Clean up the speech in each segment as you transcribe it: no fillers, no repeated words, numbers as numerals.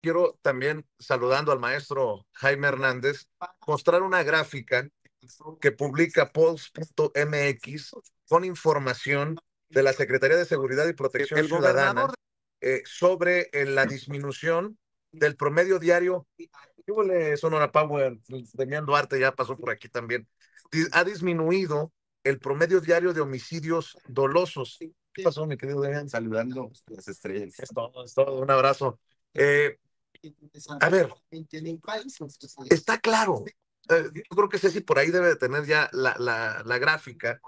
quiero también, saludando al maestro Jaime Hernández, mostrar una gráfica que publica Pulse.mx con información de la Secretaría de Seguridad y Protección Ciudadana sobre la disminución del promedio diario. ¿Qué huele, Sonora Power? Demián Duarte ya pasó por aquí también. Ha disminuido el promedio diario de homicidios dolosos. ¿Qué pasó, mi querido Demián? Saludando las estrellas. Es todo, es todo. Un abrazo. Eh, a ver, está claro. Yo creo que Ceci por ahí debe de tener ya la gráfica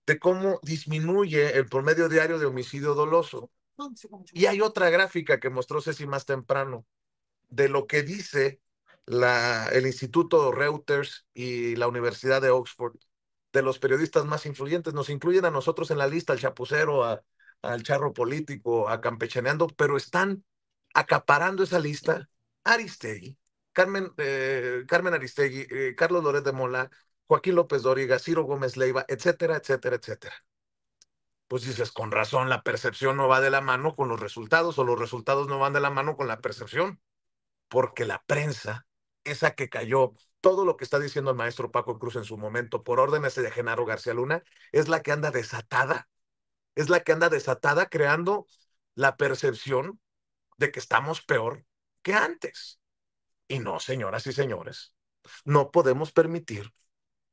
de cómo disminuye el promedio diario de homicidio doloso. Y hay otra gráfica que mostró Ceci más temprano de lo que dice el Instituto Reuters y la Universidad de Oxford, de los periodistas más influyentes. Nos incluyen a nosotros en la lista, al chapucero, al charro político, a campechaneando, pero están acaparando esa lista Aristegui, Carmen Aristegui, Carlos Loret de Mola, Joaquín López Dóriga, Ciro Gómez Leiva, etcétera, etcétera, etcétera. Pues dices, con razón, la percepción no va de la mano con los resultados o los resultados no van de la mano con la percepción, porque la prensa, esa que cayó, todo lo que está diciendo el maestro Paco Cruz en su momento por órdenes de Genaro García Luna, es la que anda desatada, es la que anda desatada creando la percepción de que estamos peor que antes. Y no, señoras y señores, no podemos permitir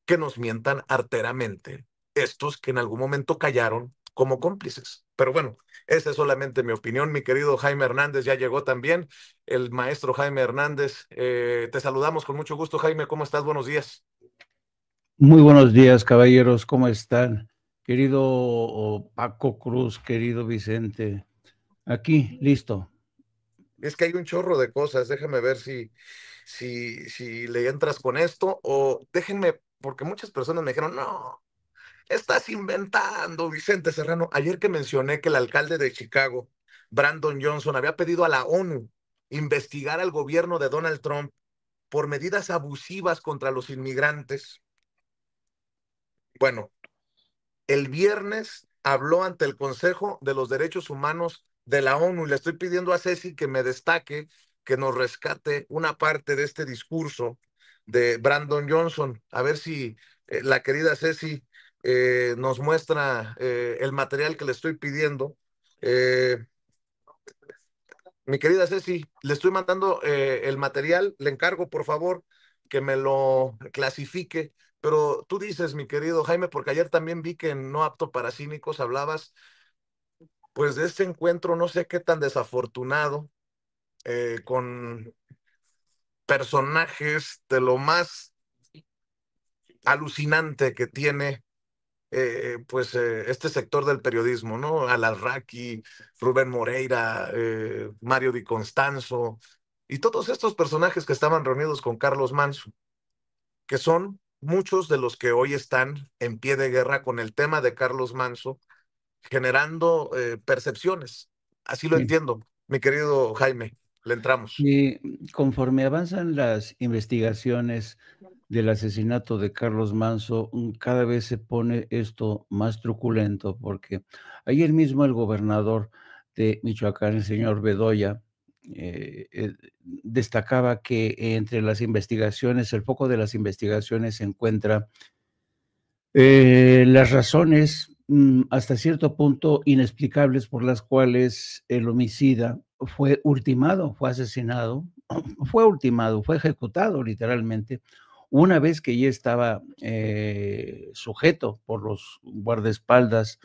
que nos mientan arteramente estos que en algún momento callaron como cómplices. Pero bueno, esa es solamente mi opinión. Mi querido Jaime Hernández ya llegó también. El maestro Jaime Hernández, te saludamos con mucho gusto. Jaime, ¿cómo estás? Buenos días. Muy buenos días, caballeros, ¿cómo están? Querido Paco Cruz, querido Vicente, aquí, listo. Es que hay un chorro de cosas. Déjame ver si le entras con esto o déjenme, porque muchas personas me dijeron, no, estás inventando, Vicente Serrano. Ayer que mencioné que el alcalde de Chicago, Brandon Johnson, había pedido a la ONU investigar al gobierno de Donald Trump por medidas abusivas contra los inmigrantes. Bueno, el viernes habló ante el Consejo de los Derechos Humanos de la ONU y le estoy pidiendo a Ceci que me destaque, que nos rescate una parte de este discurso de Brandon Johnson. A ver si la querida Ceci nos muestra el material que le estoy pidiendo. Eh, Mi querida Ceci, le estoy mandando el material, le encargo por favor que me lo clasifique, pero tú dices, mi querido Jaime, porque ayer también vi que en No Apto para Cínicos hablabas pues de este encuentro, no sé qué tan desafortunado, con personajes de lo más alucinante que tiene este sector del periodismo, ¿no? Alarraqui, Rubén Moreira, Mario Di Constanzo, y todos estos personajes que estaban reunidos con Carlos Manso, que son muchos de los que hoy están en pie de guerra con el tema de Carlos Manso, generando percepciones. Así lo Sí. entiendo, mi querido Jaime, le entramos. Y conforme avanzan las investigaciones del asesinato de Carlos Manso, cada vez se pone esto más truculento, porque ayer mismo el gobernador de Michoacán, el señor Bedoya, destacaba que entre las investigaciones, el foco de las investigaciones se encuentra las razones hasta cierto punto inexplicables por las cuales el homicida fue ultimado, fue asesinado, fue ultimado, fue ejecutado literalmente, una vez que ya estaba sujeto por los guardaespaldas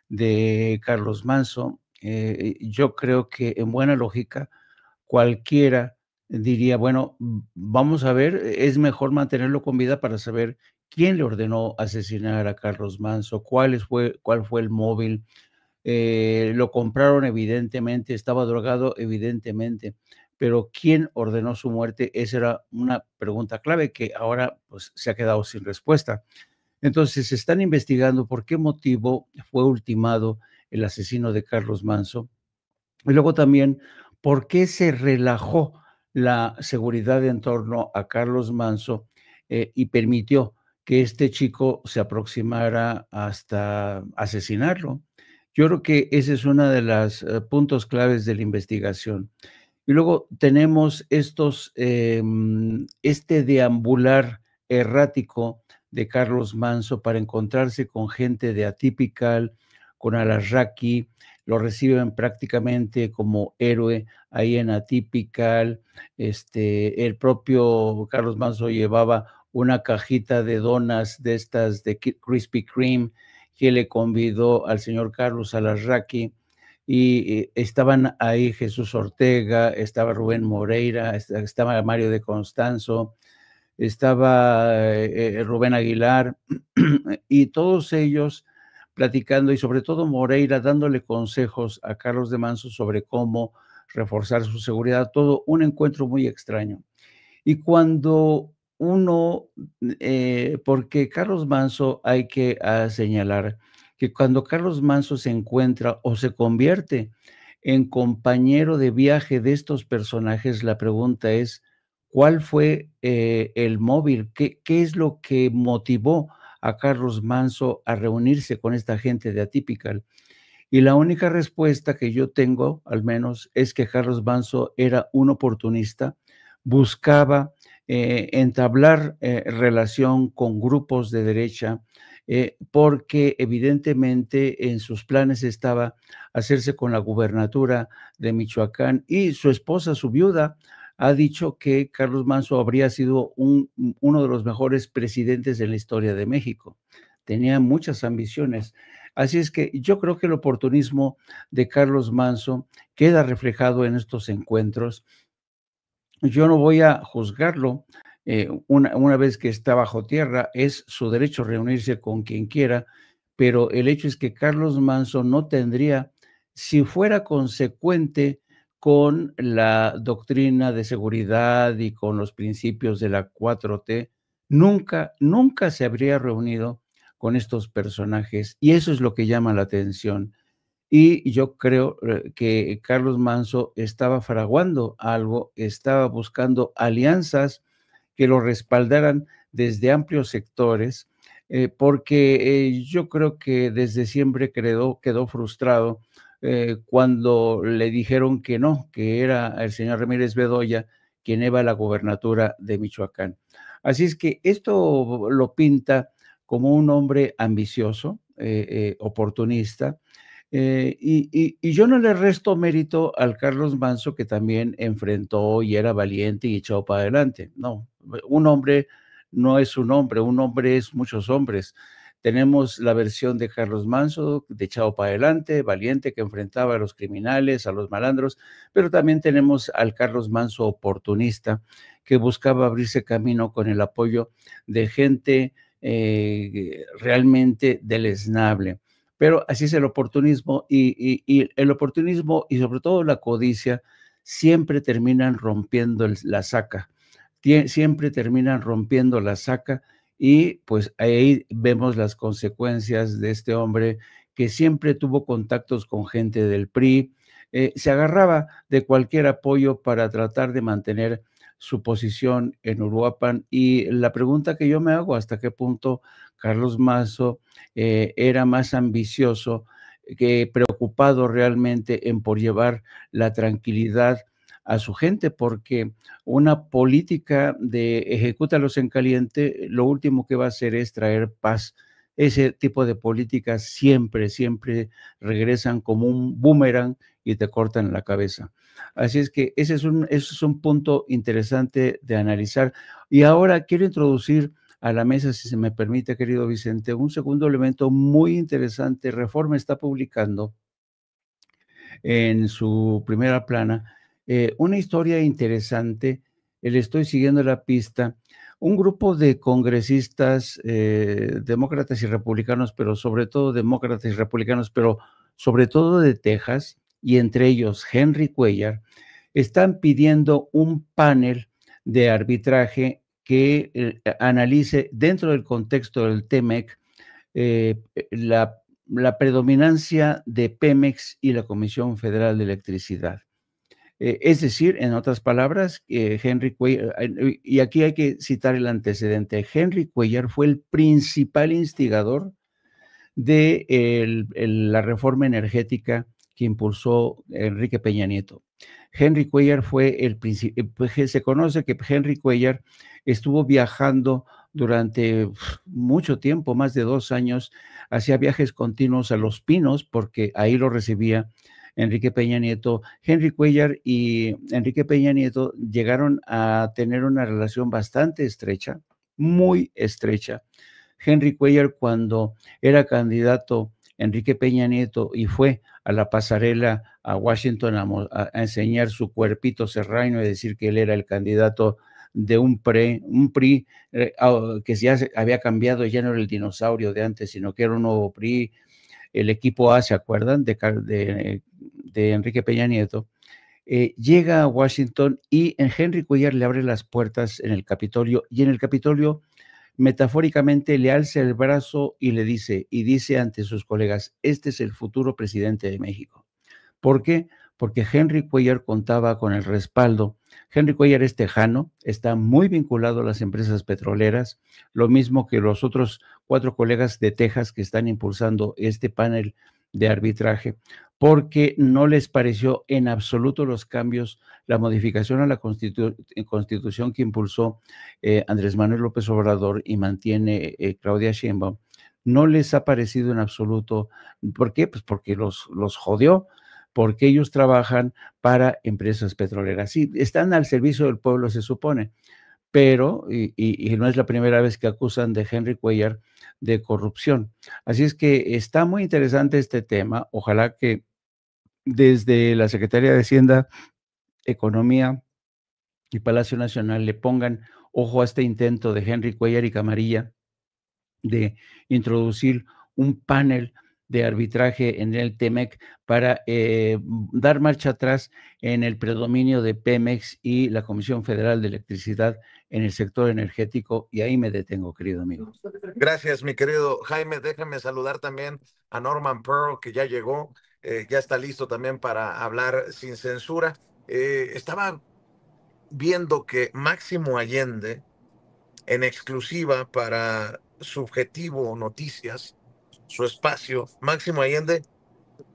de Carlos Manso. Yo creo que en buena lógica cualquiera diría, bueno, vamos a ver, es mejor mantenerlo con vida para saber quién le ordenó asesinar a Carlos Manso, cuál fue el móvil. Lo compraron evidentemente, estaba drogado evidentemente, pero ¿quién ordenó su muerte? Esa era una pregunta clave que ahora pues se ha quedado sin respuesta. Entonces, se están investigando por qué motivo fue ultimado el asesino de Carlos Manso. Y luego también, ¿por qué se relajó la seguridad en torno a Carlos Manso, y permitió que este chico se aproximara hasta asesinarlo? Yo creo que ese es uno de los puntos claves de la investigación. Y luego tenemos este deambular errático de Carlos Manso para encontrarse con gente de Atypical, con Alarraqui, lo reciben prácticamente como héroe ahí en Atypical. El propio Carlos Manso llevaba una cajita de donas de estas de Krispy Kreme que le convidó al señor Carlos Alarraqui, y estaban ahí Jesús Ortega, estaba Rubén Moreira, estaba Mario de Constanzo, estaba Rubén Aguilar, y todos ellos platicando, y sobre todo Moreira dándole consejos a Carlos de Manso sobre cómo reforzar su seguridad, todo un encuentro muy extraño. Y cuando porque Carlos Manso, hay que señalar que cuando Carlos Manso se encuentra o se convierte en compañero de viaje de estos personajes, la pregunta es, ¿cuál fue el móvil? ¿Qué es lo que motivó a Carlos Manso a reunirse con esta gente de Atypical? Y la única respuesta que yo tengo, al menos, es que Carlos Manso era un oportunista, buscaba entablar relación con grupos de derecha, porque evidentemente en sus planes estaba hacerse con la gubernatura de Michoacán, y su esposa, su viuda, ha dicho que Carlos Manso habría sido uno de los mejores presidentes de la historia de México. Tenía muchas ambiciones. Así es que yo creo que el oportunismo de Carlos Manso queda reflejado en estos encuentros. Yo no voy a juzgarlo, una vez que está bajo tierra, es su derecho reunirse con quien quiera, pero el hecho es que Carlos Manso no tendría, si fuera consecuente con la doctrina de seguridad y con los principios de la 4T, nunca se habría reunido con estos personajes, y eso es lo que llama la atención. Y yo creo que Carlos Manso estaba fraguando algo, estaba buscando alianzas que lo respaldaran desde amplios sectores, porque yo creo que desde siempre quedó frustrado cuando le dijeron que no, que era el señor Ramírez Bedoya quien iba a la gobernatura de Michoacán. Así es que esto lo pinta como un hombre ambicioso, oportunista, y yo no le resto mérito al Carlos Manso, que también enfrentó y era valiente y echó para adelante. No, un hombre no es un hombre es muchos hombres. Tenemos la versión de Carlos Manso, de echado para adelante, valiente, que enfrentaba a los criminales, a los malandros, pero también tenemos al Carlos Manso oportunista, que buscaba abrirse camino con el apoyo de gente realmente deleznable. Pero así es el oportunismo, y el oportunismo y sobre todo la codicia siempre terminan rompiendo la saca, siempre terminan rompiendo la saca, y pues ahí vemos las consecuencias de este hombre que siempre tuvo contactos con gente del PRI, se agarraba de cualquier apoyo para tratar de mantener su posición en Uruapan. Y la pregunta que yo me hago, ¿hasta qué punto Carlos Manso era más ambicioso que preocupado realmente en por llevar la tranquilidad a su gente? Porque una política de ejecútalos en caliente, lo último que va a hacer es traer paz. Ese tipo de políticas siempre regresan como un boomerang y te cortan la cabeza. Así es que ese es un punto interesante de analizar. Y ahora quiero introducir a la mesa, si se me permite, querido Vicente, un segundo elemento muy interesante. Reforma está publicando en su primera plana una historia interesante. Le estoy siguiendo la pista. Un grupo de congresistas demócratas y republicanos, pero sobre todo demócratas y republicanos, pero sobre todo de Texas, y entre ellos Henry Cuellar, están pidiendo un panel de arbitraje que analice dentro del contexto del TEMEC la predominancia de Pemex y la Comisión Federal de Electricidad. Es decir, en otras palabras, Henry Cuellar, y aquí hay que citar el antecedente, Henry Cuellar fue el principal instigador de la reforma energética que impulsó Enrique Peña Nieto. Henry Cuellar fue se conoce que Henry Cuellar estuvo viajando durante mucho tiempo, más de 2 años, hacía viajes continuos a Los Pinos, porque ahí lo recibía Enrique Peña Nieto. Henry Cuellar y Enrique Peña Nieto llegaron a tener una relación bastante estrecha, muy estrecha. Henry Cuellar, cuando era candidato Enrique Peña Nieto y fue a la pasarela a Washington a enseñar su cuerpito serrano y decir que él era el candidato de un PRI que ya había cambiado, ya no era el dinosaurio de antes, sino que era un nuevo PRI, el equipo A, ¿se acuerdan? De Enrique Peña Nieto. Llega a Washington y Henry Cuellar le abre las puertas en el Capitolio, y en el Capitolio metafóricamente le alza el brazo y dice ante sus colegas: este es el futuro presidente de México. ¿Por qué? Porque Henry Cuellar contaba con el respaldo. Henry Cuellar es tejano, está muy vinculado a las empresas petroleras, lo mismo que los otros 4 colegas de Texas que están impulsando este panel de arbitraje, porque no les pareció en absoluto los cambios, la modificación a la Constitución que impulsó Andrés Manuel López Obrador y mantiene Claudia Sheinbaum. No les ha parecido en absoluto. ¿Por qué? Pues porque los jodió, porque ellos trabajan para empresas petroleras. Sí, están al servicio del pueblo, se supone, pero, y no es la primera vez que acusan de Henry Cuellar de corrupción. Así es que está muy interesante este tema. Ojalá que desde la Secretaría de Hacienda, Economía y Palacio Nacional le pongan ojo a este intento de Henry Cuellar y Camarilla de introducir un panel de arbitraje en el TEMEC para dar marcha atrás en el predominio de Pemex y la Comisión Federal de Electricidad en el sector energético. Y ahí me detengo, querido amigo. Gracias, mi querido Jaime. Déjame saludar también a Norman Pearl, que ya llegó, ya está listo también para hablar sin censura. Estaba viendo que Máximo Allende, en exclusiva para Subjetivo Noticias, su espacio, Máximo Allende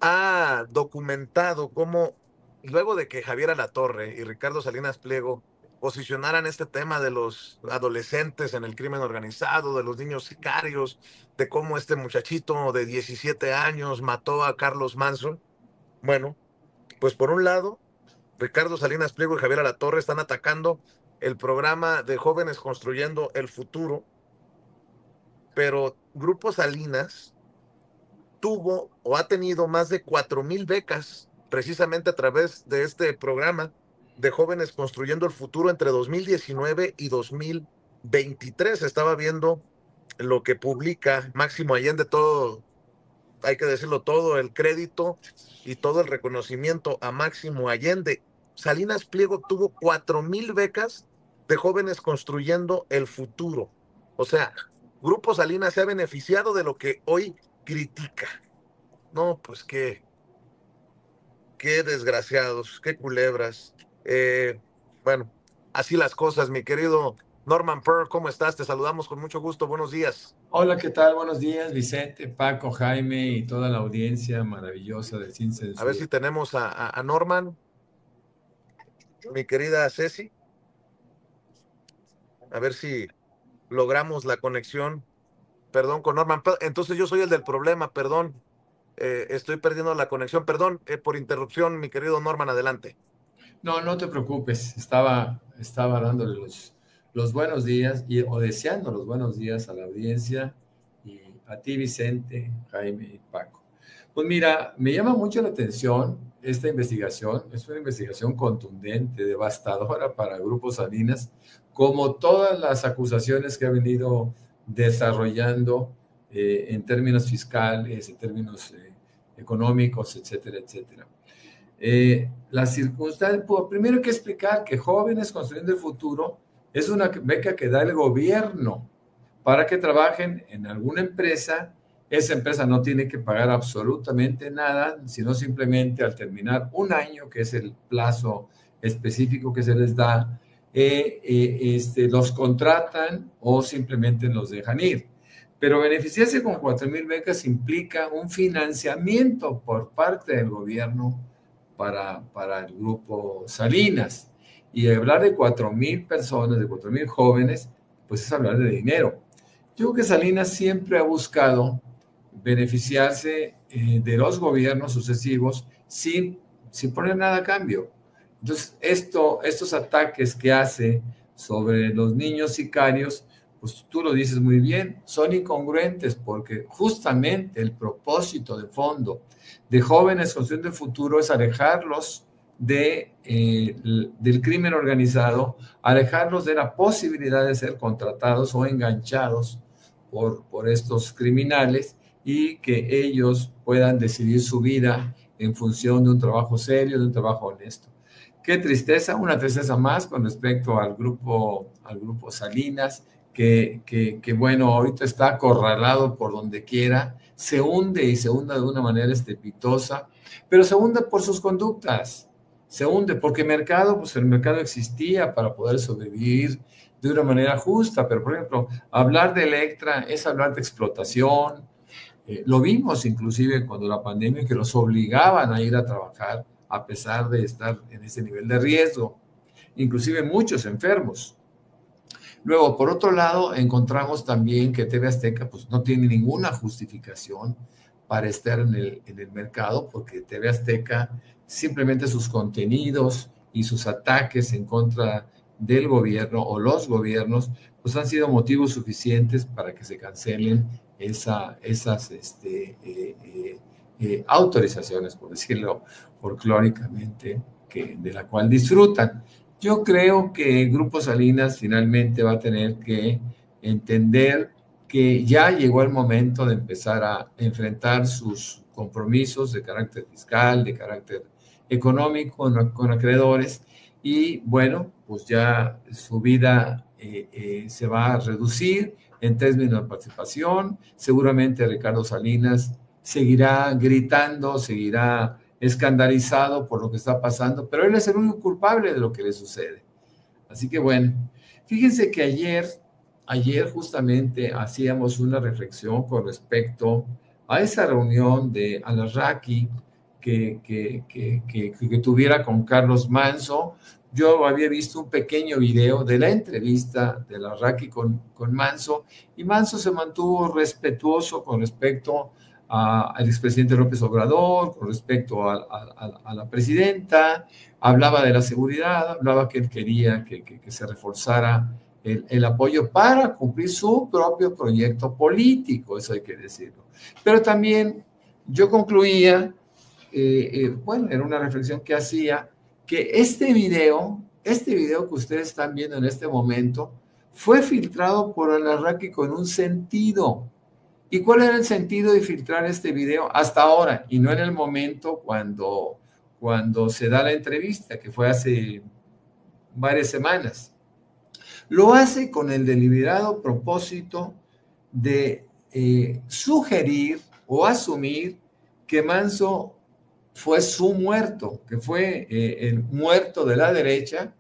ha documentado cómo, luego de que Javier Alatorre y Ricardo Salinas Pliego posicionaran este tema de los adolescentes en el crimen organizado, de los niños sicarios, de cómo este muchachito de 17 años mató a Carlos Manson. Bueno, pues por un lado, Ricardo Salinas Pliego y Javier Alatorre están atacando el programa de Jóvenes Construyendo el Futuro, pero Grupo Salinas tuvo o ha tenido más de 4,000 becas precisamente a través de este programa de Jóvenes Construyendo el Futuro entre 2019 y 2023. Estaba viendo lo que publica Máximo Allende, todo, hay que decirlo, todo el crédito y todo el reconocimiento a Máximo Allende. Salinas Pliego tuvo 4,000 becas de Jóvenes Construyendo el Futuro. O sea, Grupo Salinas se ha beneficiado de lo que hoy critica. No, pues qué desgraciados, qué culebras. Bueno, así las cosas, mi querido Norman Pearl, ¿cómo estás? Te saludamos con mucho gusto, buenos días. Hola, ¿qué tal? Buenos días, Vicente, Paco, Jaime y toda la audiencia maravillosa de Sin Censura. A ver si tenemos a Norman, mi querida Ceci. A ver si logramos la conexión. Perdón, con Norman. Entonces yo soy el del problema, perdón. Estoy perdiendo la conexión. Perdón por interrupción, mi querido Norman, adelante. No, no te preocupes. Estaba dándole los buenos días o deseando los buenos días a la audiencia y a ti, Vicente, Jaime y Paco. Pues mira, me llama mucho la atención esta investigación. Es una investigación contundente, devastadora para Grupo Salinas, como todas las acusaciones que ha venido desarrollando en términos fiscales, en términos económicos, etcétera, etcétera. Las circunstancias, primero hay que explicar que Jóvenes Construyendo el Futuro es una beca que da el gobierno para que trabajen en alguna empresa. Esa empresa no tiene que pagar absolutamente nada, sino simplemente al terminar un año, que es el plazo específico que se les da, los contratan o simplemente los dejan ir. Pero beneficiarse con 4,000 becas implica un financiamiento por parte del gobierno para el grupo Salinas. Y hablar de 4,000 personas, de 4,000 jóvenes, pues es hablar de dinero. Yo creo que Salinas siempre ha buscado beneficiarse de los gobiernos sucesivos sin poner nada a cambio. Entonces, estos ataques que hace sobre los niños sicarios, pues tú lo dices muy bien, son incongruentes porque justamente el propósito de fondo de Jóvenes Construyendo el Futuro es alejarlos del crimen organizado, alejarlos de la posibilidad de ser contratados o enganchados por estos criminales y que ellos puedan decidir su vida en función de un trabajo serio, de un trabajo honesto. Qué tristeza, una tristeza más con respecto al grupo Salinas, que bueno, ahorita está acorralado por donde quiera, se hunde y se hunde de una manera estrepitosa, pero se hunde por sus conductas, se hunde porque mercado, pues el mercado existía para poder sobrevivir de una manera justa, pero por ejemplo, hablar de Electra es hablar de explotación. Lo vimos inclusive cuando la pandemia, que los obligaban a ir a trabajar a pesar de estar en ese nivel de riesgo, inclusive muchos enfermos. Luego, por otro lado, encontramos también que TV Azteca pues, no tiene ninguna justificación para estar en el mercado, porque TV Azteca simplemente sus contenidos y sus ataques en contra del gobierno o los gobiernos pues han sido motivos suficientes para que se cancelen esas autorizaciones, por decirlo folclóricamente, de la cual disfrutan. Yo creo que el Grupo Salinas finalmente va a tener que entender que ya llegó el momento de empezar a enfrentar sus compromisos de carácter fiscal, de carácter económico con acreedores, y bueno, pues ya su vida se va a reducir en términos de participación. Seguramente Ricardo Salinas seguirá gritando, seguirá escandalizado por lo que está pasando, pero él es el único culpable de lo que le sucede. Así que bueno, fíjense que ayer justamente hacíamos una reflexión con respecto a esa reunión de Al-Awraqui que tuviera con Carlos Manso. Yo había visto un pequeño video de la entrevista de Al-Awraqui con Manso, y Manso se mantuvo respetuoso con respecto al expresidente López Obrador, con respecto a la presidenta, hablaba de la seguridad, hablaba que él quería que se reforzara el apoyo para cumplir su propio proyecto político, eso hay que decirlo. Pero también yo concluía, bueno, era una reflexión que hacía, que este video que ustedes están viendo en este momento fue filtrado por Al-Awraqui con un sentido. ¿Y cuál era el sentido de filtrar este video hasta ahora y no en el momento cuando se da la entrevista, que fue hace varias semanas? Lo hace con el deliberado propósito de sugerir o asumir que Manso fue su muerto, que fue el muerto de la derecha,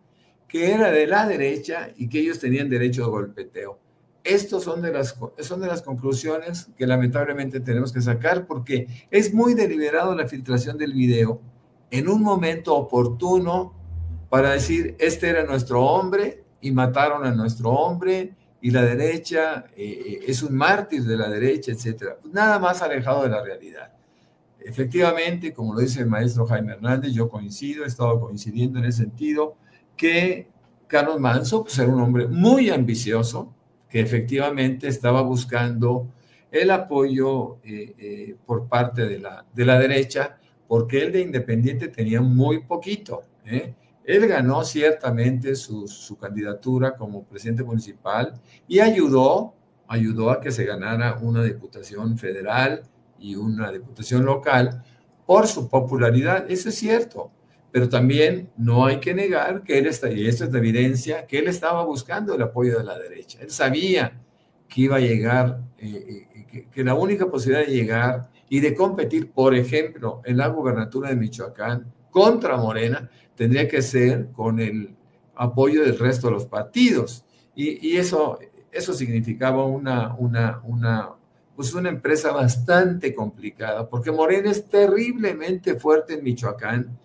que era de la derecha y que ellos tenían derecho de golpeteo. Estos son de las conclusiones que lamentablemente tenemos que sacar, porque es muy deliberado la filtración del video en un momento oportuno para decir, este era nuestro hombre y mataron a nuestro hombre y la derecha es un mártir de la derecha, etc. Nada más alejado de la realidad. Efectivamente, como lo dice el maestro Jaime Hernández, yo coincido, he estado coincidiendo en ese sentido, que Carlos Manso pues, era un hombre muy ambicioso, que efectivamente estaba buscando el apoyo por parte de la derecha, porque él de independiente tenía muy poquito. Él ganó ciertamente su candidatura como presidente municipal y ayudó a que se ganara una diputación federal y una diputación local por su popularidad. Eso es cierto, pero también no hay que negar que él está, y esto es de evidencia, que él estaba buscando el apoyo de la derecha. Él sabía que iba a llegar, que la única posibilidad de llegar y de competir, por ejemplo, en la gubernatura de Michoacán contra Morena, tendría que ser con el apoyo del resto de los partidos. Y eso eso significaba pues una empresa bastante complicada, porque Morena es terriblemente fuerte en Michoacán.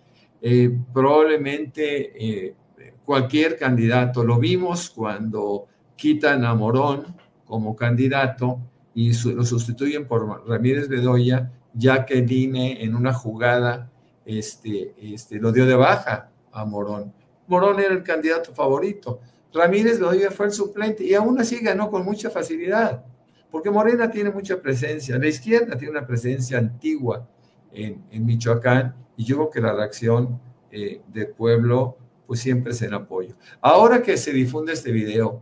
Probablemente cualquier candidato, lo vimos cuando quitan a Morón como candidato y lo sustituyen por Ramírez Bedoya, ya que el INE en una jugada lo dio de baja a Morón. Morón era el candidato favorito. Ramírez Bedoya fue el suplente y aún así ganó con mucha facilidad, porque Morena tiene mucha presencia, la izquierda tiene una presencia antigua en Michoacán, y yo creo que la reacción del pueblo pues siempre es en apoyo. Ahora que se difunde este video,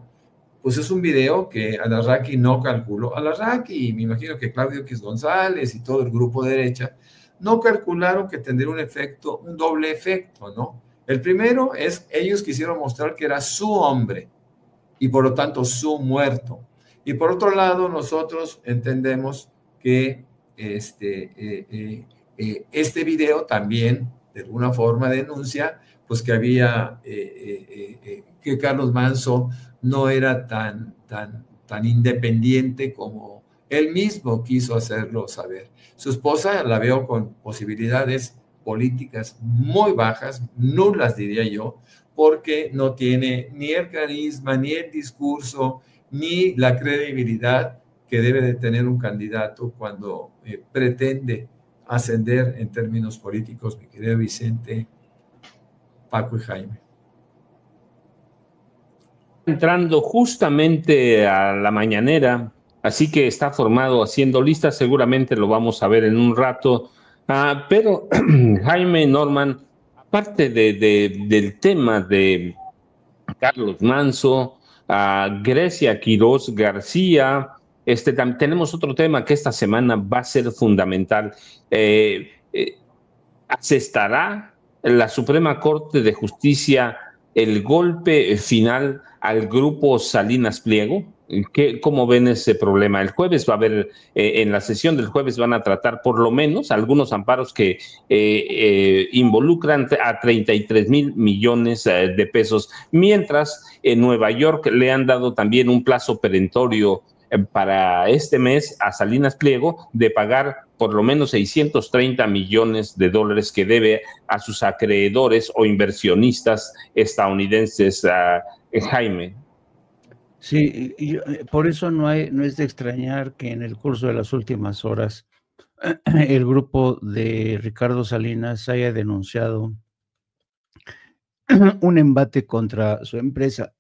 pues es un video que Alarraqui no calculó. Alarraqui, me imagino que Claudio X González y todo el grupo de derecha no calcularon que tendría un efecto, un doble efecto, ¿no? El primero es, ellos quisieron mostrar que era su hombre y por lo tanto su muerto. Y por otro lado, nosotros entendemos que este video también de alguna forma denuncia pues que había que Carlos Manzo no era tan independiente como él mismo quiso hacerlo saber. Su esposa la veo con posibilidades políticas muy bajas, nulas diría yo, porque no tiene ni el carisma, ni el discurso, ni la credibilidad que debe de tener un candidato cuando pretende ascender en términos políticos, mi querido Vicente, Paco y Jaime. Entrando justamente a la mañanera, así que está formado haciendo listas, seguramente lo vamos a ver en un rato, pero Jaime, Norman, aparte del tema de Carlos Manzo, Grecia Quiroz García, tenemos otro tema que esta semana va a ser fundamental. ¿Asestará la Suprema Corte de Justicia el golpe final al grupo Salinas Pliego? ¿Cómo ven ese problema? El jueves va a haber, en la sesión del jueves van a tratar por lo menos algunos amparos que involucran a 33,000 millones de pesos, mientras en Nueva York le han dado también un plazo perentorio para este mes a Salinas Pliego de pagar por lo menos 630 millones de dólares que debe a sus acreedores o inversionistas estadounidenses, Jaime. Sí, por eso no es de extrañar que en el curso de las últimas horas el grupo de Ricardo Salinas haya denunciado un embate contra su empresa,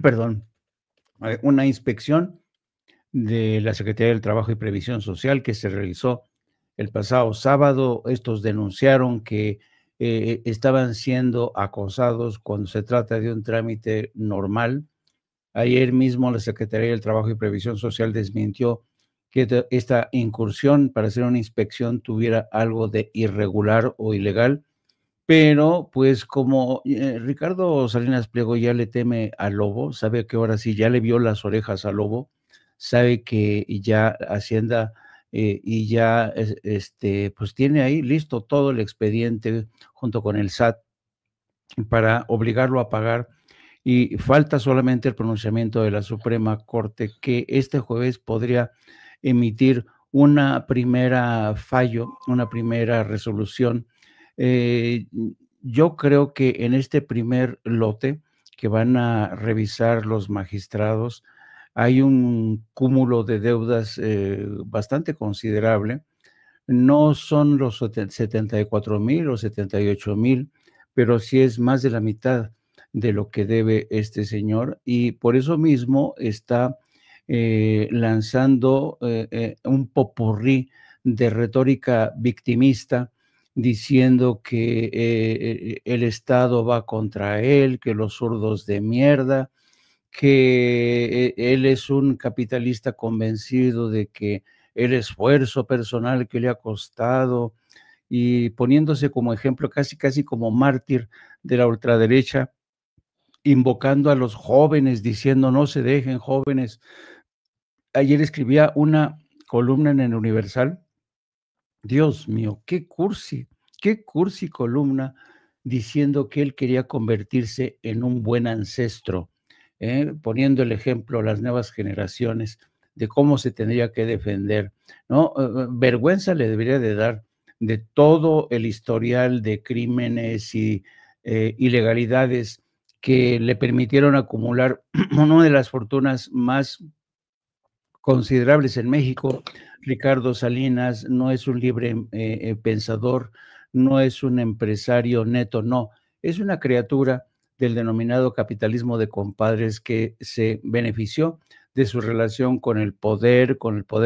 perdón, una inspección de la Secretaría del Trabajo y Previsión Social que se realizó el pasado sábado. Estos denunciaron que estaban siendo acosados cuando se trata de un trámite normal. Ayer mismo la Secretaría del Trabajo y Previsión Social desmintió que esta incursión para hacer una inspección tuviera algo de irregular o ilegal, pero pues como Ricardo Salinas Pliego ya le teme al lobo, sabe que ahora sí ya le vio las orejas al lobo, sabe que ya Hacienda y ya pues tiene ahí listo todo el expediente junto con el SAT para obligarlo a pagar, y falta solamente el pronunciamiento de la Suprema Corte, que este jueves podría emitir una primera fallo, una primera resolución. Yo creo que en este primer lote que van a revisar los magistrados hay un cúmulo de deudas bastante considerable. No son los 74,000 o 78,000, pero sí es más de la mitad de lo que debe este señor, y por eso mismo está lanzando un popurrí de retórica victimista, diciendo que el Estado va contra él, que los zurdos de mierda, que él es un capitalista convencido de que el esfuerzo personal que le ha costado, y poniéndose como ejemplo casi como mártir de la ultraderecha, invocando a los jóvenes, diciendo no se dejen jóvenes. Ayer escribía una columna en el Universal. Dios mío, qué cursi columna, diciendo que él quería convertirse en un buen ancestro, poniendo el ejemplo a las nuevas generaciones de cómo se tendría que defender, ¿no? Vergüenza le debería de dar de todo el historial de crímenes y ilegalidades que le permitieron acumular una de las fortunas más considerables en México. Ricardo Salinas no es un libre pensador, no es un empresario neto, no, es una criatura del denominado capitalismo de compadres que se benefició de su relación con el poder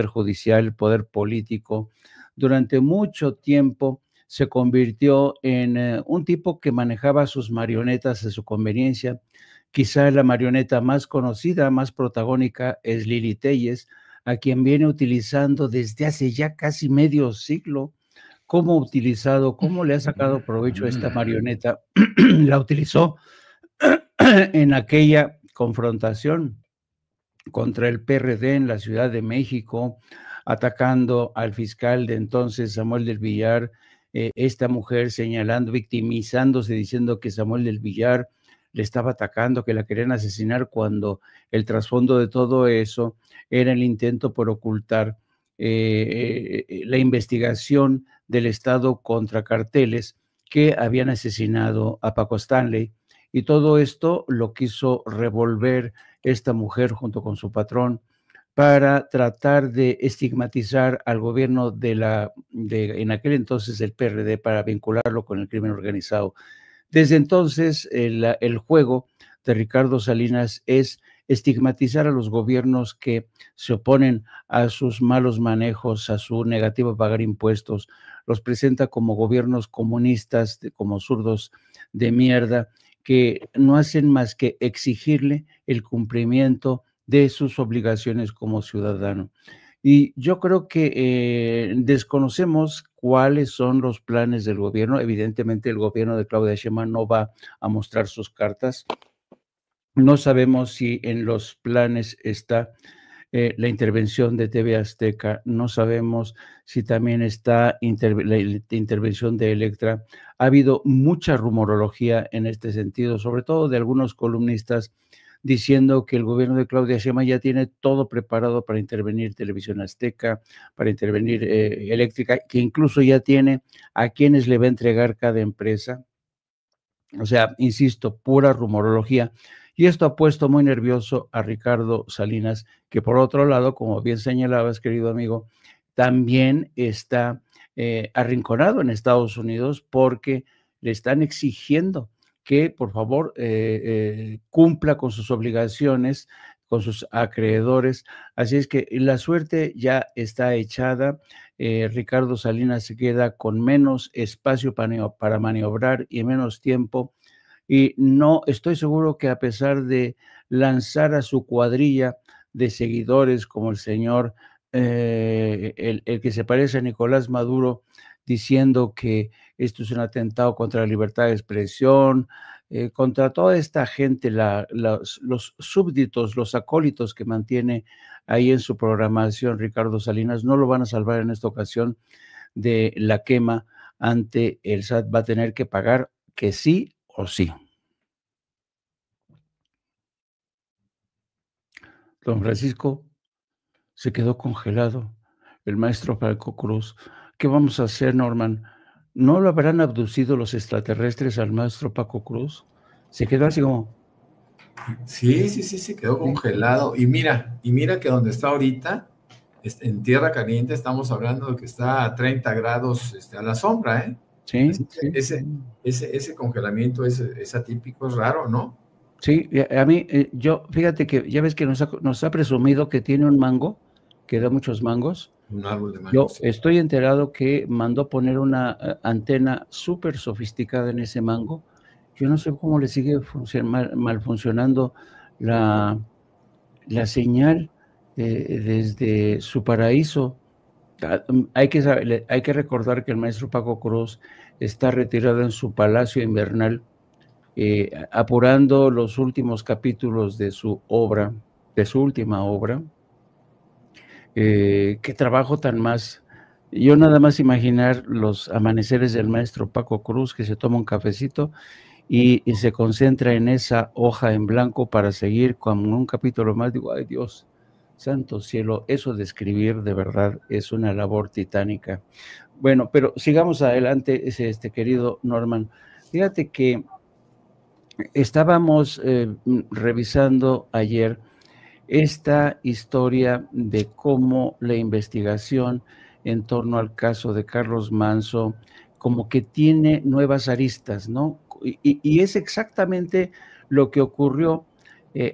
judicial, el poder político. Durante mucho tiempo se convirtió en un tipo que manejaba sus marionetas a su conveniencia. Quizá la marioneta más conocida, más protagónica, es Lili Téllez, a quien viene utilizando desde hace ya casi medio siglo. ¿Cómo utilizado? ¿Cómo le ha sacado provecho a esta marioneta? La utilizó en aquella confrontación contra el PRD en la Ciudad de México, atacando al fiscal de entonces, Samuel del Villar, esta mujer señalando, victimizándose, diciendo que Samuel del Villar le estaba atacando, que la querían asesinar, cuando el trasfondo de todo eso era el intento por ocultar la investigación del Estado contra carteles que habían asesinado a Paco Stanley. Y todo esto lo quiso revolver esta mujer junto con su patrón para tratar de estigmatizar al gobierno de en aquel entonces el PRD, para vincularlo con el crimen organizado. Desde entonces el juego de Ricardo Salinas es estigmatizar a los gobiernos que se oponen a sus malos manejos, a su negativa a pagar impuestos. Los presenta como gobiernos comunistas, como zurdos de mierda, que no hacen más que exigirle el cumplimiento de sus obligaciones como ciudadano. Y yo creo que desconocemos cuáles son los planes del gobierno. Evidentemente el gobierno de Claudia Sheinbaum no va a mostrar sus cartas. No sabemos si en los planes está la intervención de TV Azteca, no sabemos si también está la intervención de Electra. Ha habido mucha rumorología en este sentido, sobre todo de algunos columnistas, diciendo que el gobierno de Claudia Sheinbaum ya tiene todo preparado para intervenir Televisión Azteca, para intervenir Eléctrica, que incluso ya tiene a quienes le va a entregar cada empresa. O sea, insisto, pura rumorología. Y esto ha puesto muy nervioso a Ricardo Salinas, que por otro lado, como bien señalabas, querido amigo, también está arrinconado en Estados Unidos, porque le están exigiendo que por favor cumpla con sus obligaciones, con sus acreedores. Así es que la suerte ya está echada. Ricardo Salinas se queda con menos espacio para maniobrar y menos tiempo. Y no estoy seguro que, a pesar de lanzar a su cuadrilla de seguidores como el señor, el que se parece a Nicolás Maduro, diciendo que esto es un atentado contra la libertad de expresión, contra toda esta gente, los súbditos, los acólitos que mantiene ahí en su programación Ricardo Salinas, no lo van a salvar en esta ocasión de la quema ante el SAT. Va a tener que pagar que sí o sí. Don Francisco se quedó congelado. El maestro Paco Cruz. ¿Qué vamos a hacer, Norman? ¿No lo habrán abducido los extraterrestres al maestro Paco Cruz? Se quedó así como... Sí, se quedó congelado. Y mira que donde está ahorita, en tierra caliente, estamos hablando de que está a 30 grados a la sombra, ¿eh? Sí, ese congelamiento es atípico, es raro, ¿no? Sí, a mí, fíjate que ya ves que nos ha presumido que tiene un mango, que da muchos mangos. Un árbol de mango. Yo estoy enterado que mandó poner una antena súper sofisticada en ese mango. Yo no sé cómo le sigue mal funcionando la señal desde su paraíso. Hay que recordar que el maestro Paco Cruz está retirado en su palacio invernal, apurando los últimos capítulos de su obra, de su última obra. Qué trabajo tan más. Yo nada más imaginar los amaneceres del maestro Paco Cruz, que se toma un cafecito y se concentra en esa hoja en blanco para seguir con un capítulo más. Digo, ay Dios, santo cielo, eso de escribir de verdad es una labor titánica. Bueno, pero sigamos adelante, querido Norman. Fíjate que estábamos revisando ayer esta historia de cómo la investigación en torno al caso de Carlos Manso como que tiene nuevas aristas, ¿no? Y es exactamente lo que ocurrió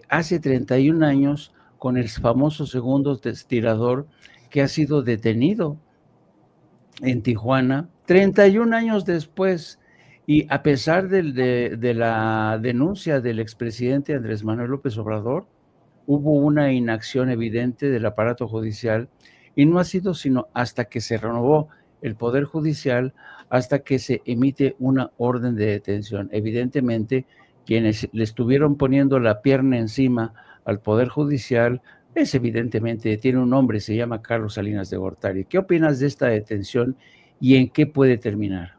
hace 31 años con el famoso segundo tirador que ha sido detenido en Tijuana, 31 años después, y a pesar de la denuncia del expresidente Andrés Manuel López Obrador, hubo una inacción evidente del aparato judicial y no ha sido sino hasta que se renovó el Poder Judicial, hasta que se emite una orden de detención. Evidentemente, quienes le estuvieron poniendo la pierna encima al Poder Judicial es evidentemente, tiene un nombre, se llama Carlos Salinas de Gortari. ¿Qué opinas de esta detención y en qué puede terminar?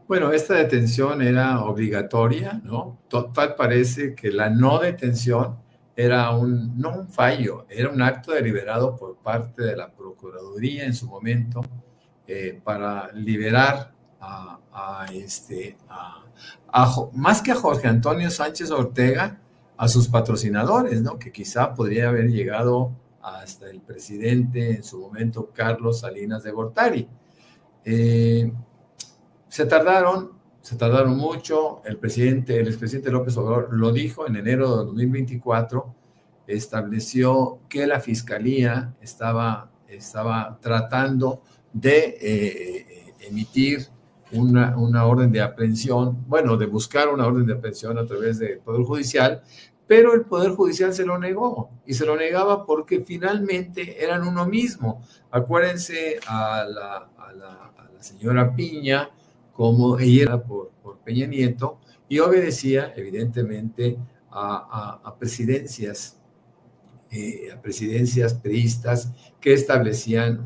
Bueno, esta detención era obligatoria, ¿no? Total parece que la no detención era no un fallo, era un acto deliberado por parte de la Procuraduría en su momento para liberar más que a Jorge Antonio Sánchez Ortega, a sus patrocinadores, ¿no? Que quizá podría haber llegado hasta el presidente en su momento, Carlos Salinas de Gortari. Se tardaron mucho. El expresidente López Obrador lo dijo en enero de 2024, estableció que la Fiscalía estaba tratando de emitir una orden de aprehensión, bueno, de buscar una orden de aprehensión a través del Poder Judicial, pero el Poder Judicial se lo negó, y se lo negaba porque finalmente eran uno mismo. Acuérdense a la señora Piña, como ella era por Peña Nieto, y obedecía evidentemente a presidencias priistas que establecían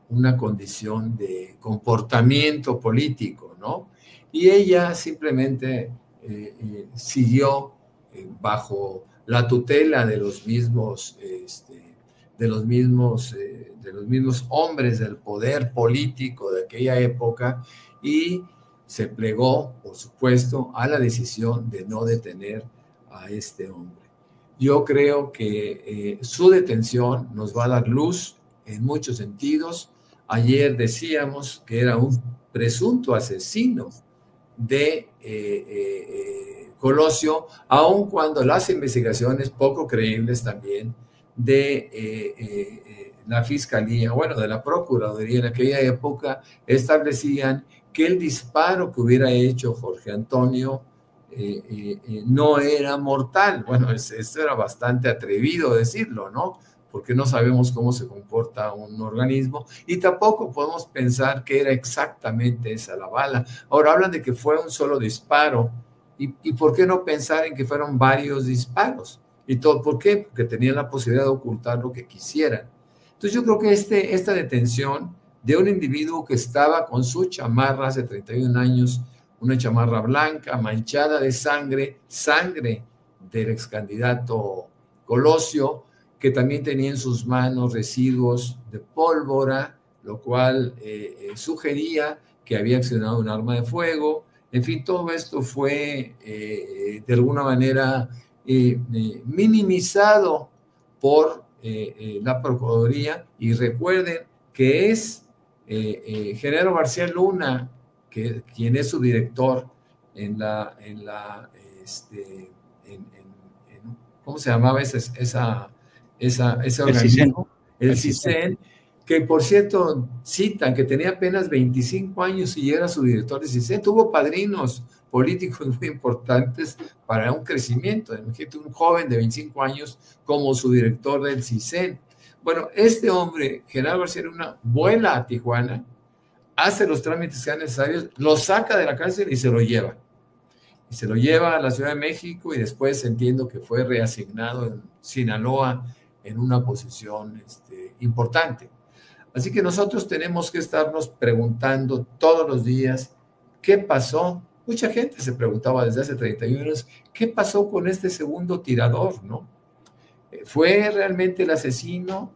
una condición de comportamiento político, ¿no? Y ella simplemente siguió bajo la tutela de los mismos hombres del poder político de aquella época, y se plegó, por supuesto, a la decisión de no detener a este hombre. Yo creo que su detención nos va a dar luz en muchos sentidos. Ayer decíamos que era un presunto asesino de Colosio, aun cuando las investigaciones poco creíbles también de la Fiscalía, bueno, de la Procuraduría en aquella época, establecían que el disparo que hubiera hecho Jorge Antonio no era mortal. Bueno, esto era bastante atrevido decirlo, ¿no? Porque no sabemos cómo se comporta un organismo, y tampoco podemos pensar que era exactamente esa la bala. Ahora hablan de que fue un solo disparo, y ¿por qué no pensar en que fueron varios disparos? ¿Y todo por qué? Porque tenían la posibilidad de ocultar lo que quisieran. Entonces yo creo que esta detención de un individuo que estaba con su chamarra hace 31 años, una chamarra blanca, manchada de sangre del ex candidato Colosio, que también tenía en sus manos residuos de pólvora, lo cual sugería que había accionado un arma de fuego. En fin, todo esto fue de alguna manera minimizado por la Procuraduría, y recuerden que es Genaro García Luna, quien es su director ¿cómo se llamaba ese organismo? El CISEN, que por cierto citan que tenía apenas 25 años y era su director de CISEN. Tuvo padrinos políticos muy importantes para un crecimiento. Imagínate un joven de 25 años como su director del CISEN. Bueno, este hombre, Genaro García Luna, vuela a Tijuana, hace los trámites que sean necesarios, lo saca de la cárcel y se lo lleva. Y se lo lleva a la Ciudad de México, y después entiendo que fue reasignado en Sinaloa en una posición importante. Así que nosotros tenemos que estarnos preguntando todos los días qué pasó Mucha gente se preguntaba desde hace 31 años, ¿qué pasó con este segundo tirador, no? ¿Fue realmente el asesino?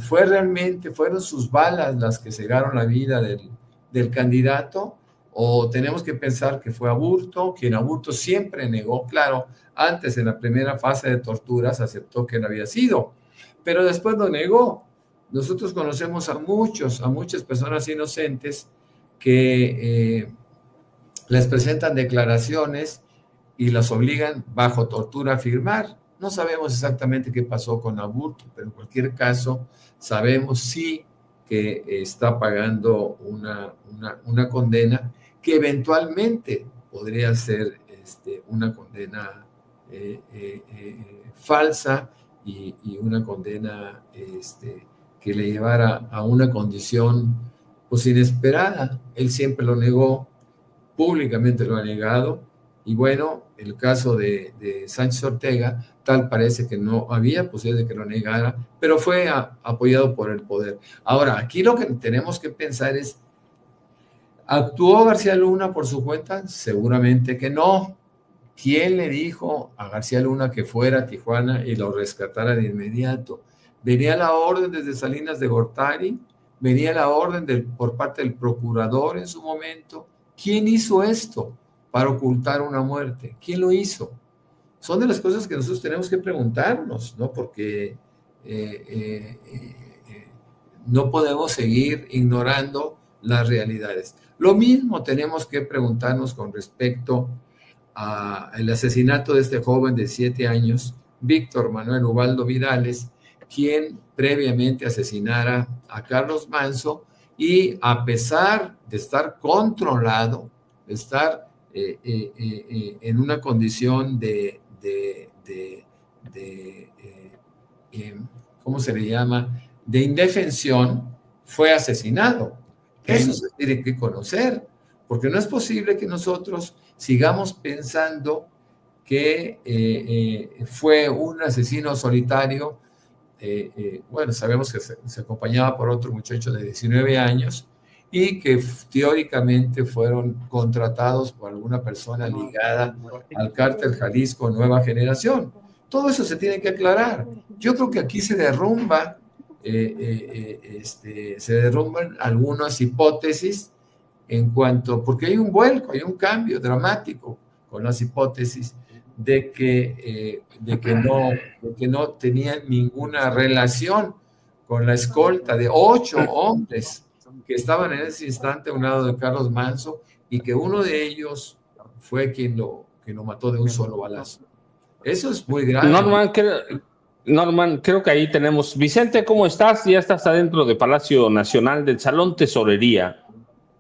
¿Fueron sus balas las que cegaron la vida del candidato? ¿O tenemos que pensar que fue Aburto, quien Aburto siempre negó? Claro, antes en la primera fase de torturas aceptó que no había sido, pero después lo negó. Nosotros conocemos a muchas personas inocentes que les presentan declaraciones y las obligan bajo tortura a firmar. No sabemos exactamente qué pasó con Aburto, pero en cualquier caso sabemos sí que está pagando una condena que eventualmente podría ser una condena falsa y una condena que le llevara a una condición pues inesperada. Él siempre lo negó, públicamente lo ha negado, y bueno, el caso de Sánchez Ortega, tal parece que no había posibilidad de que lo negara, pero fue apoyado por el poder. Ahora, aquí lo que tenemos que pensar es, ¿actuó García Luna por su cuenta? Seguramente que no. ¿Quién le dijo a García Luna que fuera a Tijuana y lo rescatara de inmediato? Venía la orden desde Salinas de Gortari, venía la orden por parte del procurador en su momento. ¿Quién hizo esto para ocultar una muerte? ¿Quién lo hizo? Son de las cosas que nosotros tenemos que preguntarnos, ¿no? Porque no podemos seguir ignorando las realidades. Lo mismo tenemos que preguntarnos con respecto al asesinato de este joven de 7 años, Víctor Manuel Ubaldo Vidales, quien previamente asesinara a Carlos Manzo, y a pesar de estar controlado, de estar en una condición ¿cómo se le llama?, de indefensión, fue asesinado. Eso se tiene que conocer, porque no es posible que nosotros sigamos pensando que fue un asesino solitario. Bueno, sabemos que se acompañaba por otro muchacho de 19 años y que teóricamente fueron contratados por alguna persona ligada al cártel Jalisco Nueva Generación. Todo eso se tiene que aclarar. Yo creo que aquí se derrumban algunas hipótesis en cuanto, porque hay un vuelco, hay un cambio dramático con las hipótesis de que no tenían ninguna relación con la escolta de 8 hombres que estaban en ese instante a un lado de Carlos Manzo, y que uno de ellos fue quien lo mató de un solo balazo. Eso es muy grave. Norman, creo que ahí tenemos. Vicente, ¿cómo estás? Ya estás adentro de Palacio Nacional, del Salón Tesorería.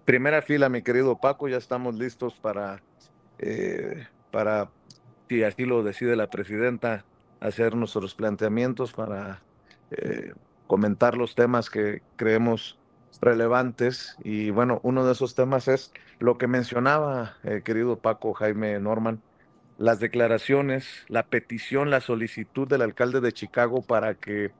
Primera fila, mi querido Paco, ya estamos listos para, si así lo decide la presidenta, hacer nuestros planteamientos para comentar los temas que creemos relevantes. Y bueno, uno de esos temas es lo que mencionaba, querido Paco, Jaime, Norman, las declaraciones, la petición, la solicitud del alcalde de Chicago para que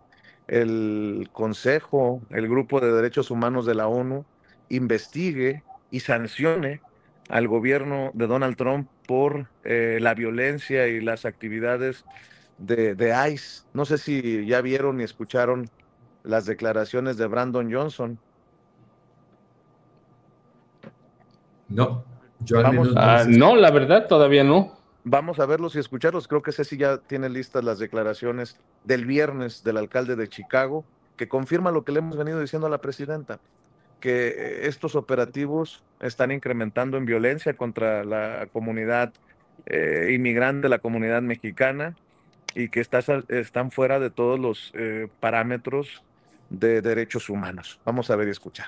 el Consejo, el Grupo de Derechos Humanos de la ONU, investigue y sancione al gobierno de Donald Trump por la violencia y las actividades de ICE. No sé si ya vieron y escucharon las declaraciones de Brandon Johnson. No, no, la verdad todavía no. Vamos a verlos y escucharlos. Creo que Ceci ya tiene listas las declaraciones del viernes del alcalde de Chicago, que confirma lo que le hemos venido diciendo a la presidenta, que estos operativos están incrementando en violencia contra la comunidad inmigrante, la comunidad mexicana, y que están fuera de todos los parámetros de derechos humanos. Vamos a ver y escuchar.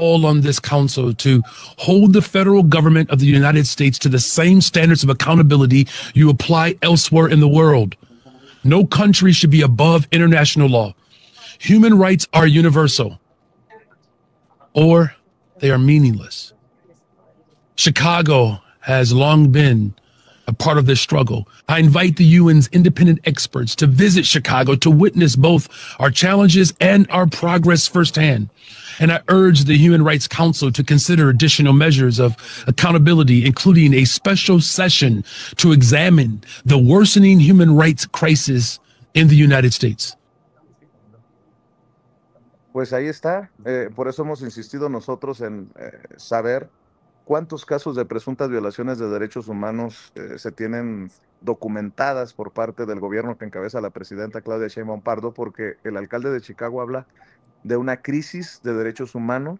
All on this council to hold the federal government of the United States to the same standards of accountability you apply elsewhere in the world. No country should be above international law. Human rights are universal, or they are meaningless. Chicago has long been a part of this struggle. I invite the UN's independent experts to visit Chicago to witness both our challenges and our progress firsthand. And I urge the Human Rights Council to consider additional measures of accountability, including a special session to examine the worsening human rights crisis in the United States. Pues ahí está. Por eso hemos insistido nosotros en saber cuántos casos de presuntas violaciones de derechos humanos se tienen documentadas por parte del gobierno que encabeza la presidenta Claudia Sheinbaum Pardo, porque el alcalde de Chicago habla de una crisis de derechos humanos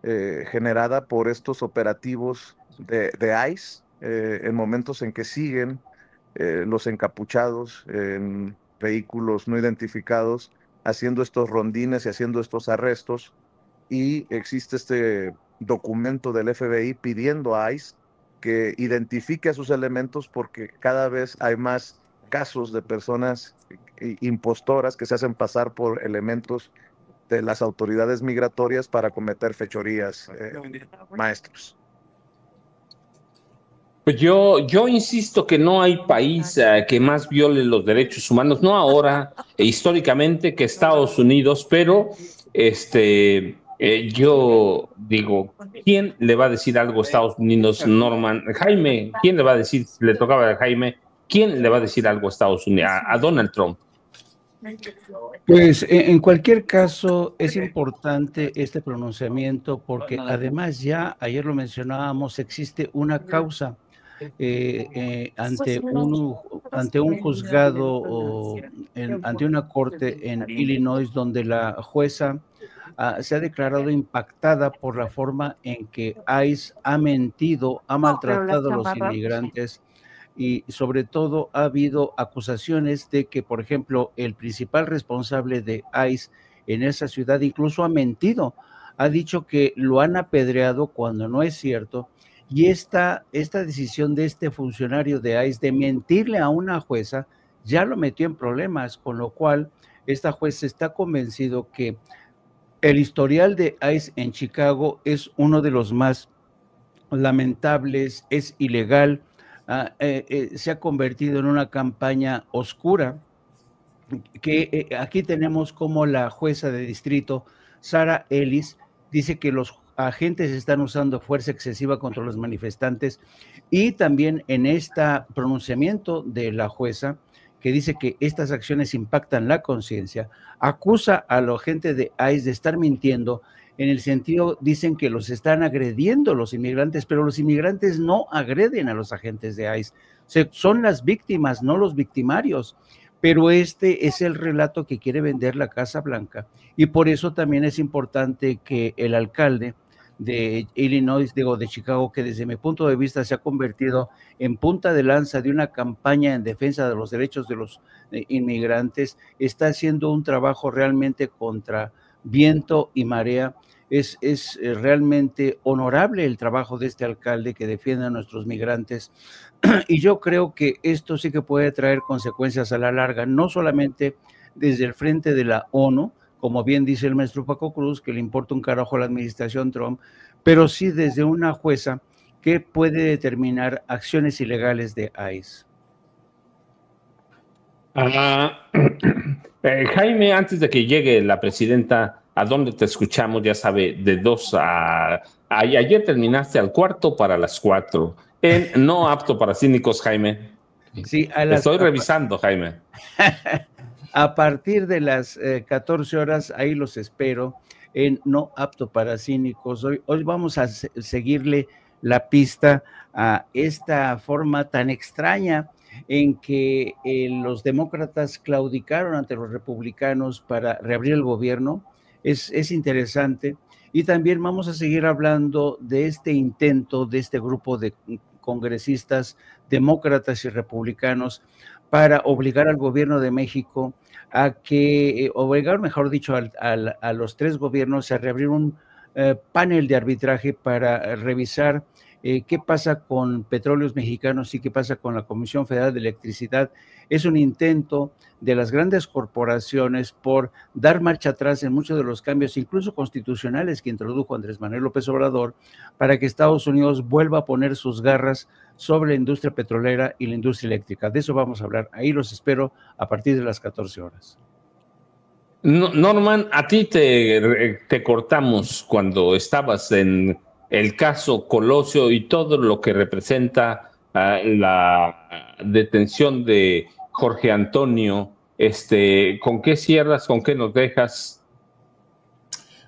generada por estos operativos de ICE en momentos en que siguen los encapuchados en vehículos no identificados haciendo estos rondines y haciendo estos arrestos, y existe este documento del FBI pidiendo a ICE que identifique a sus elementos, porque cada vez hay más casos de personas impostoras que se hacen pasar por elementos de las autoridades migratorias para cometer fechorías, maestros. Pues yo insisto que no hay país que más viole los derechos humanos, no ahora, históricamente, que Estados Unidos, pero yo digo, ¿quién le va a decir algo a Estados Unidos, Norman? Jaime, ¿quién le va a decir? Le tocaba a Jaime, ¿quién le va a decir algo a Estados Unidos? A Donald Trump. Pues en cualquier caso es importante este pronunciamiento, porque además ya ayer lo mencionábamos, existe una causa ante un juzgado o ante una corte en Illinois, donde la jueza se ha declarado impactada por la forma en que ICE ha mentido, ha maltratado a los inmigrantes. Y sobre todo ha habido acusaciones de que, por ejemplo, el principal responsable de ICE en esa ciudad incluso ha mentido, ha dicho que lo han apedreado cuando no es cierto, y esta decisión de este funcionario de ICE de mentirle a una jueza ya lo metió en problemas, con lo cual esta jueza está convencido que el historial de ICE en Chicago es uno de los más lamentables, es ilegal. Se ha convertido en una campaña oscura, que aquí tenemos como la jueza de distrito, Sarah Ellis, dice que los agentes están usando fuerza excesiva contra los manifestantes, y también en este pronunciamiento de la jueza, que dice que estas acciones impactan la conciencia, acusa a la gente de ICE de estar mintiendo, en el sentido, dicen que los están agrediendo los inmigrantes, pero los inmigrantes no agreden a los agentes de ICE, o sea, son las víctimas, no los victimarios, pero este es el relato que quiere vender la Casa Blanca, y por eso también es importante que el alcalde de Illinois, de Chicago, que desde mi punto de vista se ha convertido en punta de lanza de una campaña en defensa de los derechos de los inmigrantes, está haciendo un trabajo realmente contra viento y marea. Es realmente honorable el trabajo de este alcalde que defiende a nuestros migrantes, y yo creo que esto sí que puede traer consecuencias a la larga, no solamente desde el frente de la ONU, como bien dice el maestro Paco Cruz, que le importa un carajo a la administración Trump, pero sí desde una jueza que puede determinar acciones ilegales de ICE. Jaime, antes de que llegue la presidenta, ¿a dónde te escuchamos? Ya sabe, de 2 a... Ayer terminaste al 3:45, en No Apto para Cínicos, Jaime. Sí, estoy revisando, Jaime. A partir de las 14 horas, ahí los espero en No Apto para Cínicos. Hoy vamos a seguirle la pista a esta forma tan extraña en que los demócratas claudicaron ante los republicanos para reabrir el gobierno. Es interesante. Y también vamos a seguir hablando de este intento de este grupo de congresistas demócratas y republicanos para obligar al gobierno de México a que, obligar, mejor dicho, a los 3 gobiernos a reabrir un panel de arbitraje para revisar ¿Qué pasa con Petróleos Mexicanos y qué pasa con la Comisión Federal de Electricidad? Es un intento de las grandes corporaciones por dar marcha atrás en muchos de los cambios, incluso constitucionales, que introdujo Andrés Manuel López Obrador, para que Estados Unidos vuelva a poner sus garras sobre la industria petrolera y la industria eléctrica. De eso vamos a hablar. Ahí los espero a partir de las 14 horas. Norman, a ti te cortamos cuando estabas en el caso Colosio y todo lo que representa la detención de Jorge Antonio. ¿Con qué cierras? ¿Con qué nos dejas?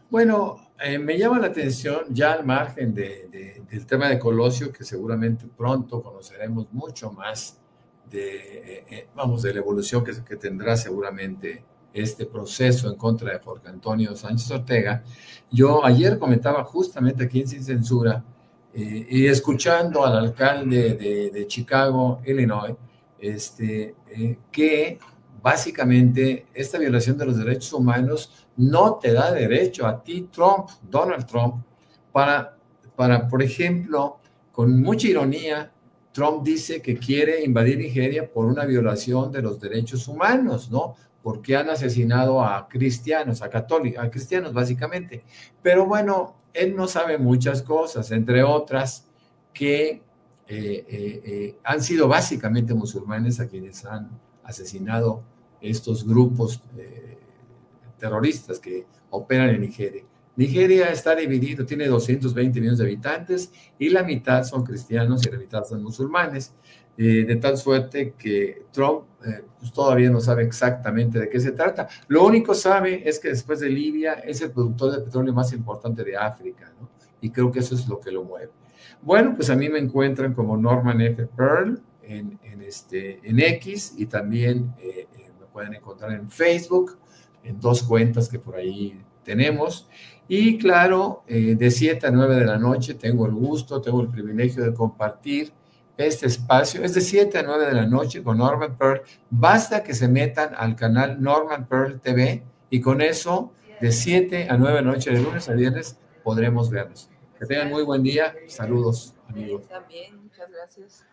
Bueno, me llama la atención, ya al margen del tema de Colosio, que seguramente pronto conoceremos mucho más de la evolución que tendrá seguramente este proceso en contra de Jorge Antonio Sánchez Ortega. Yo ayer comentaba justamente aquí en Sin Censura y escuchando al alcalde de Chicago, Illinois, que básicamente esta violación de los derechos humanos no te da derecho a ti, Donald Trump, para, por ejemplo, con mucha ironía, Trump dice que quiere invadir Nigeria por una violación de los derechos humanos, ¿no? Porque han asesinado a cristianos, a cristianos básicamente. Pero bueno, él no sabe muchas cosas, entre otras que han sido básicamente musulmanes a quienes han asesinado estos grupos terroristas que operan en Nigeria. Nigeria está dividido, tiene 220 millones de habitantes y la mitad son cristianos y la mitad son musulmanes, de tal suerte que Trump pues todavía no sabe exactamente de qué se trata. Lo único que sabe es que después de Libia es el productor de petróleo más importante de África, ¿no? Y creo que eso es lo que lo mueve. Bueno, pues a mí me encuentran como Norman F. Pearl en X y también me pueden encontrar en Facebook, en 2 cuentas que por ahí tenemos. Y claro, de 7 a 9 de la noche tengo el gusto, tengo el privilegio de compartir este espacio. Es de 7 a 9 de la noche con Norman Pearl. Basta que se metan al canal Norman Pearl TV y con eso, de 7 a 9 de la noche, de lunes a viernes, podremos vernos. Que tengan muy buen día. Saludos, amigos. También, muchas gracias.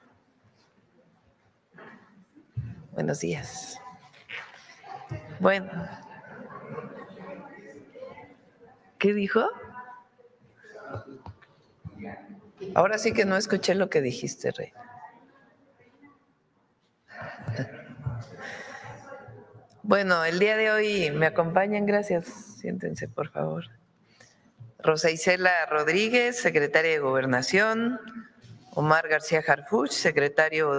Buenos días. Bueno. ¿Qué dijo? Ahora sí que no escuché lo que dijiste, Rey. Bueno, el día de hoy me acompañan, gracias, siéntense por favor. Rosa Isela Rodríguez, secretaria de Gobernación, Omar García Harfuch, secretario